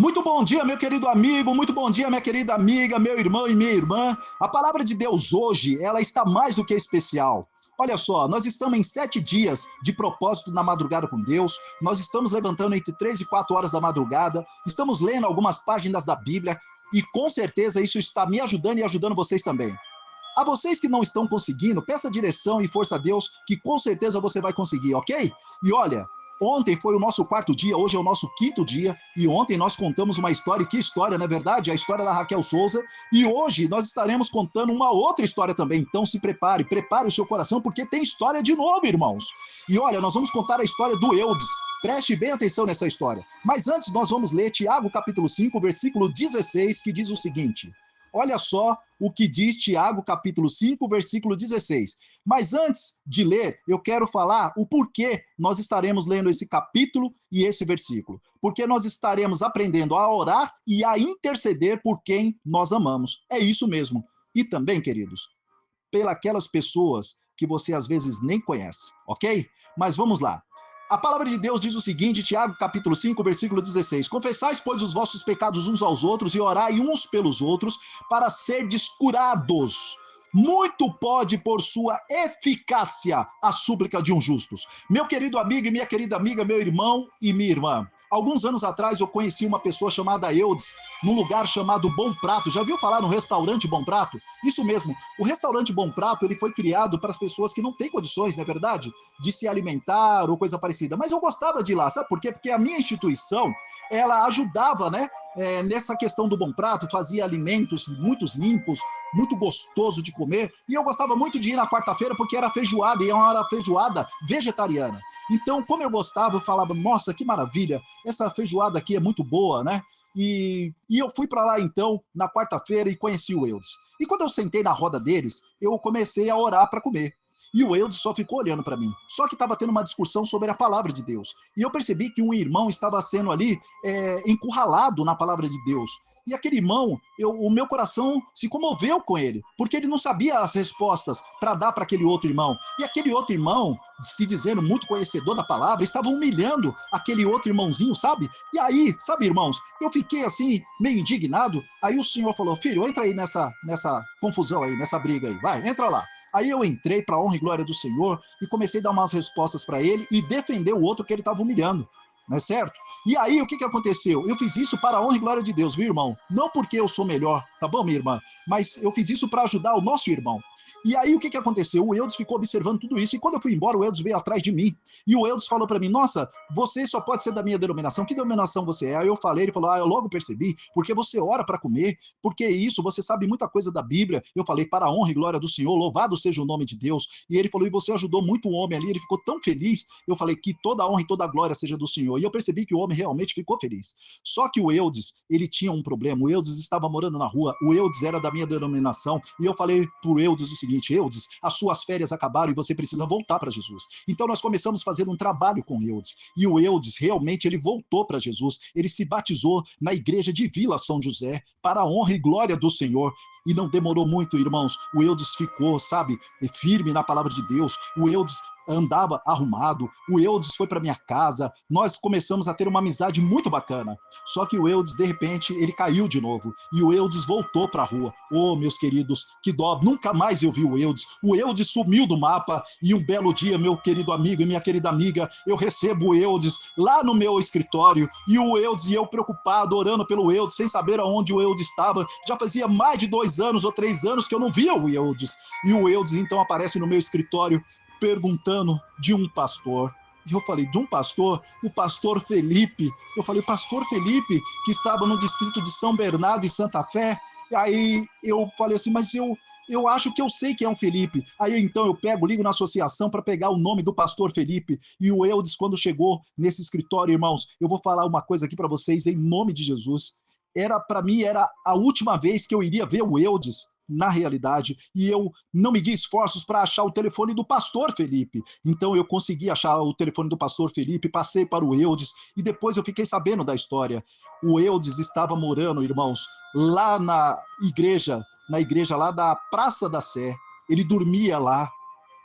Muito bom dia, meu querido amigo, muito bom dia, minha querida amiga, meu irmão e minha irmã. A palavra de Deus hoje, ela está mais do que especial. Olha só, nós estamos em 7 dias de propósito na madrugada com Deus, nós estamos levantando entre 3 e 4 horas da madrugada, estamos lendo algumas páginas da Bíblia e com certeza isso está me ajudando e ajudando vocês também. A vocês que não estão conseguindo, peça direção e força a Deus, que com certeza você vai conseguir, ok? E olha, ontem foi o nosso 4º dia, hoje é o nosso 5º dia, e ontem nós contamos uma história, e que história, não é verdade? A história da Raquel Souza, e hoje nós estaremos contando uma outra história também, então se prepare, prepare o seu coração, porque tem história de novo, irmãos. E olha, nós vamos contar a história do Eudes, preste bem atenção nessa história. Mas antes nós vamos ler Tiago capítulo 5, versículo 16, que diz o seguinte... Olha só o que diz Tiago, capítulo 5, versículo 16. Mas antes de ler, eu quero falar o porquê nós estaremos lendo esse capítulo e esse versículo. Porque nós estaremos aprendendo a orar e a interceder por quem nós amamos. É isso mesmo. E também, queridos, pelas pessoas que você às vezes nem conhece, ok? Mas vamos lá. A palavra de Deus diz o seguinte, Tiago capítulo 5, versículo 16. Confessais, pois, os vossos pecados uns aos outros e orai uns pelos outros para serdes curados. Muito pode, por sua eficácia, a súplica de um justo. Meu querido amigo e minha querida amiga, meu irmão e minha irmã, alguns anos atrás eu conheci uma pessoa chamada Eudes, num lugar chamado Bom Prato. Já viu falar no restaurante Bom Prato? Isso mesmo, o restaurante Bom Prato ele foi criado para as pessoas que não têm condições, não é verdade? De se alimentar ou coisa parecida. Mas eu gostava de ir lá, sabe por quê? Porque a minha instituição, ela ajudava, né? Nessa questão do Bom Prato, fazia alimentos muito limpos, muito gostoso de comer, e eu gostava muito de ir na quarta-feira porque era feijoada, e era feijoada vegetariana. Então, como eu gostava, eu falava, nossa, que maravilha, essa feijoada aqui é muito boa, né? E eu fui para lá, então, na quarta-feira e conheci o Eudes. E quando eu sentei na roda deles, eu comecei a orar para comer. E o Eudes só ficou olhando para mim. Só que estava tendo uma discussão sobre a palavra de Deus. E eu percebi que um irmão estava sendo ali encurralado na palavra de Deus. E aquele irmão, o meu coração se comoveu com ele, porque ele não sabia as respostas para dar para aquele outro irmão. E aquele outro irmão, se dizendo muito conhecedor da palavra, estava humilhando aquele outro irmãozinho, sabe? E aí, sabe, irmãos, eu fiquei assim, meio indignado. Aí o senhor falou, filho, entra aí nessa confusão aí, nessa briga aí, vai, entra lá. Aí eu entrei para a honra e glória do Senhor e comecei a dar umas respostas para ele e defender o outro que ele estava humilhando. Não é certo? E aí, o que aconteceu? Eu fiz isso para a honra e glória de Deus, viu, irmão? Não porque eu sou melhor, tá bom, minha irmã? Mas eu fiz isso para ajudar o nosso irmão. E aí, o que aconteceu? O Eudes ficou observando tudo isso, e quando eu fui embora, o Eudes veio atrás de mim. E o Eudes falou para mim, nossa, você só pode ser da minha denominação. Que denominação você é? Aí eu falei, ele falou, eu logo percebi, porque você ora para comer, porque isso, você sabe muita coisa da Bíblia. Eu falei, para a honra e glória do Senhor, louvado seja o nome de Deus. E ele falou, e você ajudou muito o homem ali, ele ficou tão feliz. Eu falei, que toda a honra e toda a glória seja do Senhor. E eu percebi que o homem realmente ficou feliz. Só que o Eudes, ele tinha um problema. O Eudes estava morando na rua, o Eudes era da minha denominação, e eu falei pro Eudes o seguinte, Eudes, as suas férias acabaram e você precisa voltar para Jesus. Então nós começamos a fazer um trabalho com o Eudes, e o Eudes realmente ele voltou para Jesus, ele se batizou na igreja de Vila São José, para a honra e glória do Senhor. E não demorou muito, irmãos, o Eudes ficou, sabe, firme na palavra de Deus, o Eudes andava arrumado, o Eudes foi para minha casa, nós começamos a ter uma amizade muito bacana. Só que o Eudes, de repente, ele caiu de novo, e o Eudes voltou para a rua. Oh, meus queridos, que dó, nunca mais eu vi o Eudes sumiu do mapa, e um belo dia, meu querido amigo e minha querida amiga, eu recebo o Eudes lá no meu escritório, e o Eudes e eu preocupado, orando pelo Eudes, sem saber aonde o Eudes estava, já fazia mais de 2 anos ou 3 anos que eu não via o Eudes, e o Eudes então aparece no meu escritório, perguntando de um pastor. E eu falei, de um pastor? O pastor Felipe. Eu falei, pastor Felipe, que estava no distrito de São Bernardo e Santa Fé. Aí eu falei assim, mas eu acho que eu sei que é um Felipe. Aí então eu pego, ligo na associação para pegar o nome do pastor Felipe. E o Eudes, quando chegou nesse escritório, irmãos, eu vou falar uma coisa aqui para vocês em nome de Jesus. Para mim, era a última vez que eu iria ver o Eudes na realidade, e eu não medi esforços para achar o telefone do pastor Felipe. Então eu consegui achar o telefone do pastor Felipe, passei para o Eudes, e depois eu fiquei sabendo da história. O Eudes estava morando, irmãos, lá na igreja lá da Praça da Sé. Ele dormia lá.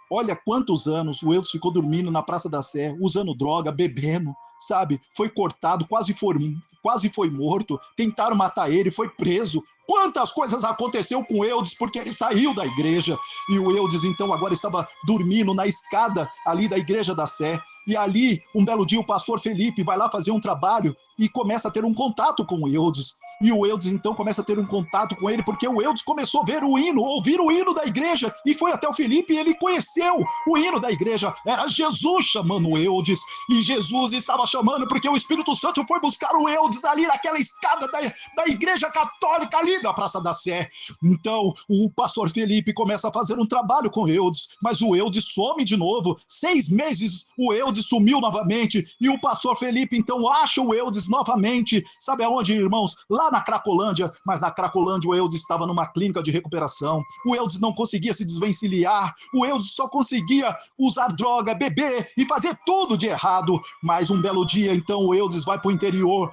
Olha quantos anos o Eudes ficou dormindo na Praça da Sé, usando droga, bebendo. sabe? Foi cortado, quase foi morto, tentaram matar ele, foi preso. Quantas coisas aconteceu com o Eudes porque ele saiu da igreja. E o Eudes, então, agora estava dormindo na escada ali da Igreja da Sé. E ali, um belo dia, o pastor Felipe vai lá fazer um trabalho e começa a ter um contato com o Eudes. E o Eudes, então, começa a ter um contato com ele, porque o Eudes começou a ver o hino, ouvir o hino da igreja, e foi até o Felipe e ele conheceu o hino da igreja. Era Jesus chamando o Eudes, e Jesus estava chamando porque o Espírito Santo foi buscar o Eudes ali naquela escada da igreja católica ali na Praça da Sé. Então, o pastor Felipe começa a fazer um trabalho com o Eudes, mas o Eudes some de novo. 6 meses o Eudes sumiu novamente, e o pastor Felipe, então, acha o Eudes novamente. Sabe aonde, irmãos? Lá na Cracolândia, mas na Cracolândia o Eudes estava numa clínica de recuperação. O Eudes não conseguia se desvencilhar, o Eudes só conseguia usar droga, beber e fazer tudo de errado. Mas um belo dia, então, o Eudes vai para o interior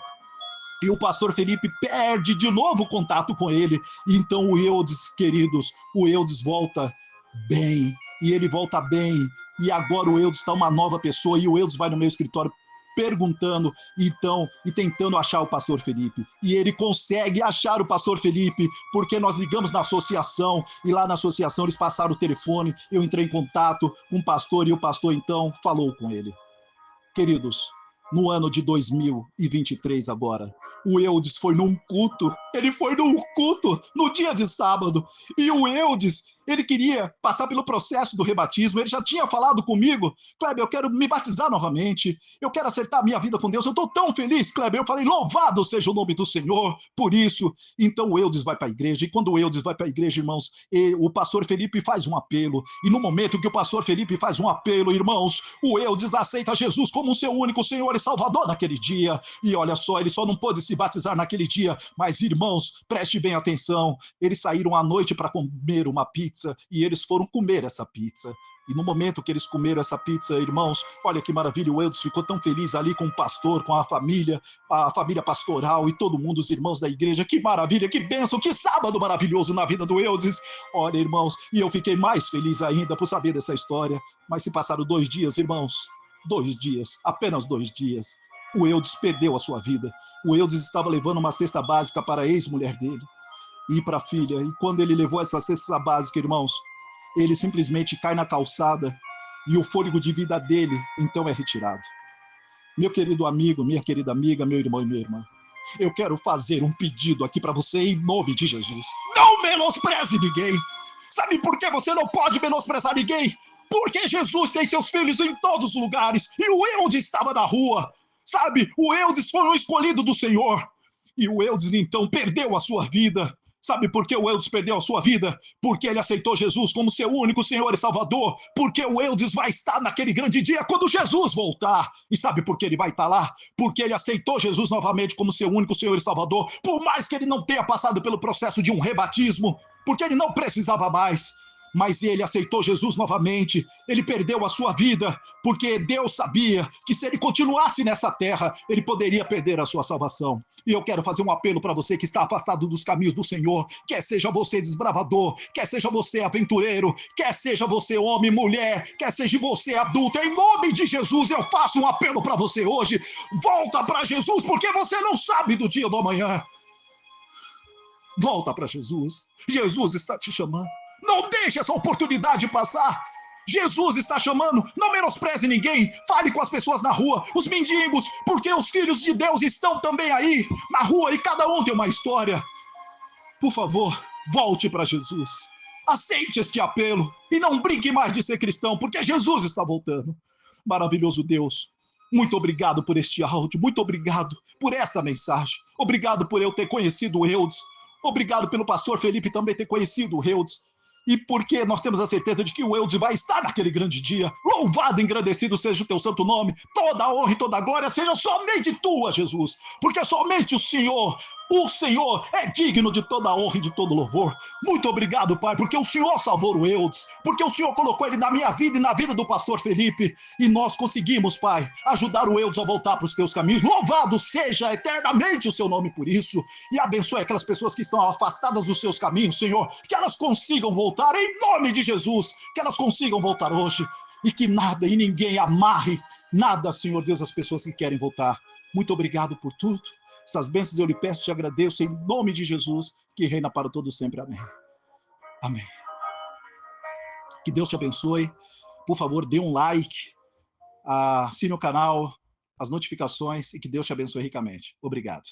e o pastor Felipe perde de novo o contato com ele. Então o Eudes, queridos, o Eudes volta bem, e ele volta bem, e agora o Eudes está uma nova pessoa, e o Eudes vai no meu escritório perguntando, então, e tentando achar o pastor Felipe. E ele consegue achar o pastor Felipe, porque nós ligamos na associação, e lá na associação eles passaram o telefone, eu entrei em contato com o pastor, e o pastor, então, falou com ele. Queridos, no ano de 2023 agora, o Eudes foi num culto, ele foi num culto no dia de sábado, e o Eudes, ele queria passar pelo processo do rebatismo, ele já tinha falado comigo, Kleber, eu quero me batizar novamente, eu quero acertar a minha vida com Deus, eu estou tão feliz, Kleber, eu falei, louvado seja o nome do Senhor, por isso. Então o Eudes vai para a igreja, e quando o Eudes vai para a igreja, irmãos, o pastor Felipe faz um apelo, e no momento que o pastor Felipe faz um apelo, irmãos, o Eudes aceita Jesus como o seu único Senhor e Salvador naquele dia, e olha só, ele só não pôde se batizar naquele dia, mas irmãos, preste bem atenção, eles saíram à noite para comer uma pizza, e eles foram comer essa pizza. E no momento que eles comeram essa pizza, irmãos, olha que maravilha, o Eudes ficou tão feliz ali com o pastor, com a família pastoral e todo mundo, os irmãos da igreja. Que maravilha, que bênção, que sábado maravilhoso na vida do Eudes. Olha, irmãos, e eu fiquei mais feliz ainda por saber dessa história. Mas se passaram 2 dias, irmãos, 2 dias, apenas 2 dias, o Eudes perdeu a sua vida. O Eudes estava levando uma cesta básica para a ex-mulher dele e para a filha. E quando ele levou essa cesta básica, irmãos, ele simplesmente cai na calçada e o fôlego de vida dele, então, é retirado. Meu querido amigo, minha querida amiga, meu irmão e minha irmã, eu quero fazer um pedido aqui para você em nome de Jesus. Não menospreze ninguém. Sabe por que você não pode menosprezar ninguém? Porque Jesus tem seus filhos em todos os lugares e o Eudes estava na rua. Sabe, o Eudes foi um escolhido do Senhor. E o Eudes, então, perdeu a sua vida. Sabe por que o Eudes perdeu a sua vida? Porque ele aceitou Jesus como seu único Senhor e Salvador. Porque o Eudes vai estar naquele grande dia quando Jesus voltar. E sabe por que ele vai estar lá? Porque ele aceitou Jesus novamente como seu único Senhor e Salvador. Por mais que ele não tenha passado pelo processo de um rebatismo, porque ele não precisava mais. Mas ele aceitou Jesus novamente, ele perdeu a sua vida, porque Deus sabia que se ele continuasse nessa terra, ele poderia perder a sua salvação. E eu quero fazer um apelo para você que está afastado dos caminhos do Senhor, quer seja você desbravador, quer seja você aventureiro, quer seja você homem, mulher, quer seja você adulto, em nome de Jesus eu faço um apelo para você hoje, volta para Jesus, porque você não sabe do dia do amanhã. Volta para Jesus, Jesus está te chamando. Não deixe essa oportunidade passar. Jesus está chamando, não menospreze ninguém, fale com as pessoas na rua, os mendigos, porque os filhos de Deus estão também aí, na rua, e cada um tem uma história. Por favor, volte para Jesus, aceite este apelo, e não brinque mais de ser cristão, porque Jesus está voltando. Maravilhoso Deus, muito obrigado por este áudio, muito obrigado por esta mensagem, obrigado por eu ter conhecido o Eudes, obrigado pelo pastor Felipe também ter conhecido o Eudes, e porque nós temos a certeza de que o Eudes vai estar naquele grande dia. Louvado e engrandecido seja o teu santo nome, toda a honra e toda a glória seja somente tua, Jesus, porque somente o Senhor é digno de toda a honra e de todo louvor. Muito obrigado, Pai, porque o Senhor salvou o Eudes, porque o Senhor colocou ele na minha vida e na vida do pastor Felipe, e nós conseguimos, Pai, ajudar o Eudes a voltar para os teus caminhos. Louvado seja eternamente o seu nome por isso, e abençoe aquelas pessoas que estão afastadas dos seus caminhos, Senhor, que elas consigam voltar em nome de Jesus, que elas consigam voltar hoje, e que nada e ninguém amarre nada, Senhor Deus, as pessoas que querem voltar. Muito obrigado por tudo. Essas bênçãos eu lhe peço e te agradeço em nome de Jesus, que reina para todos sempre. Amém. Amém. Que Deus te abençoe. Por favor, dê um like, assine o canal, as notificações e que Deus te abençoe ricamente. Obrigado.